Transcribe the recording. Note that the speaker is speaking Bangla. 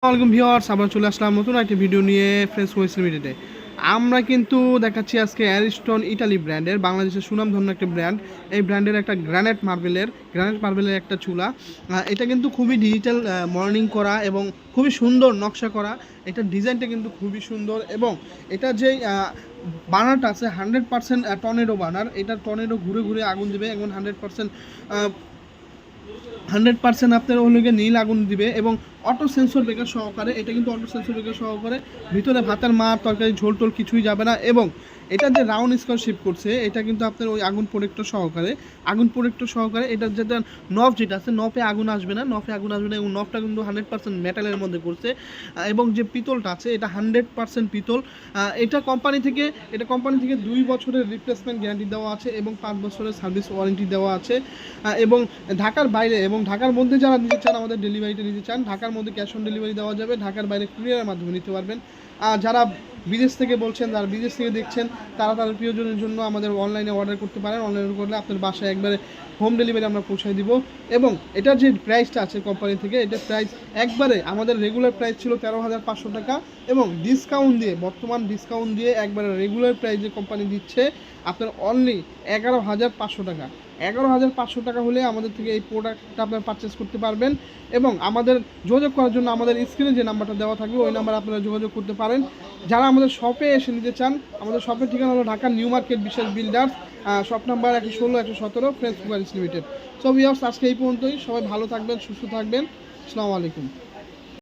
ওয়েলকাম ভিউয়ার্স, আমরা চলে আসলাম নতুন একটা ভিডিও নিয়ে ফ্রেন্ডস ওয়েস লিমিটেডে। আমরা কিন্তু দেখাচ্ছি আজকে অ্যারিস্টন ইটালি ব্র্যান্ডের, বাংলাদেশের সুনামধন্য একটা ব্র্যান্ড। এই ব্র্যান্ডের একটা গ্রানাইট মার্বেলের একটা চুলা। এটা কিন্তু খুবই ডিজিটাল মডেলিং করা এবং খুবই সুন্দর নকশা করা। এটার ডিজাইনটা কিন্তু খুবই সুন্দর এবং এটা যেই বার্নারটা আছে 100% টর্নেডো বার্নার। এটা টর্নেডো ঘুরে ঘুরে আগুন দেবে এবং 100% আপনার হলো গিয়ে নীল আগুন দিবে এবং অটো সেন্সর ব্রেকার সহকারে। এটা কিন্তু অটো সেন্সর ব্রেকার সহকারে, ভিতরে ভাতের মার তরকারি ঝোল টোল কিছুই যাবে না। এবং এটা যে রাউন্ড স্কোয়ার শেপ করছে, এটা কিন্তু আপনার ওই আগুন প্রোটেক্টর সহকারে এটার যেটা নফ যেটা আছে, নফে আগুন আসবে না এবং নফটা কিন্তু 100% মেটালের মধ্যে করছে। এবং যে পিতলটা আছে এটা 100% পিতল। এটা কোম্পানি থেকে 2 বছরের রিপ্লেসমেন্ট গ্যারান্টি দেওয়া আছে এবং 5 বছরের সার্ভিস ওয়ারেন্টি দেওয়া আছে। এবং ঢাকার বাইরে এবং ঢাকার মধ্যে যারা নিতে চান, আমাদের ডেলিভারিটা নিতে চান, ঢাকার মধ্যে ক্যাশ অন ডেলিভারি দেওয়া যাবে, ঢাকার বাইরে কুরিয়ারের মাধ্যমে নিতে পারবেন। আর যারা বিদেশ থেকে দেখছেন, তারা তাদের প্রিয়জনের জন্য আমাদের অনলাইনে অর্ডার করতে পারেন। অনলাইনে করলে আপনার বাসায় একবারে হোম ডেলিভারি আমরা পৌঁছায় দিব। এবং এটার যে প্রাইসটা আছে কোম্পানি থেকে, এটার প্রাইস একবারে আমাদের রেগুলার প্রাইস ছিল 13,500 টাকা এবং বর্তমান ডিসকাউন্ট দিয়ে একবারে রেগুলার প্রাইস যে কোম্পানি দিচ্ছে আপনার অনলি 11,500 টাকা। 11,500 টাকা হলে আমাদের থেকে এই প্রোডাক্টটা আপনারা পারচেস করতে পারবেন। এবং আমাদের যোগাযোগ করার জন্য আমাদের স্ক্রিনে যে নাম্বারটা দেওয়া থাকবে ওই নাম্বারে আপনারা যোগাযোগ করতে পারেন। যারা আমাদের শপে এসে নিতে চান, আমাদের শপের ঠিকানা হলো ঢাকা নিউ মার্কেট বিশ্বাস builders, shop number 116 117 friends mobiles limited. So viewers, আজকে এই পর্যন্তই। সবাই ভালো থাকবেন, সুস্থ থাকবেন। আসসালামু আলাইকুম।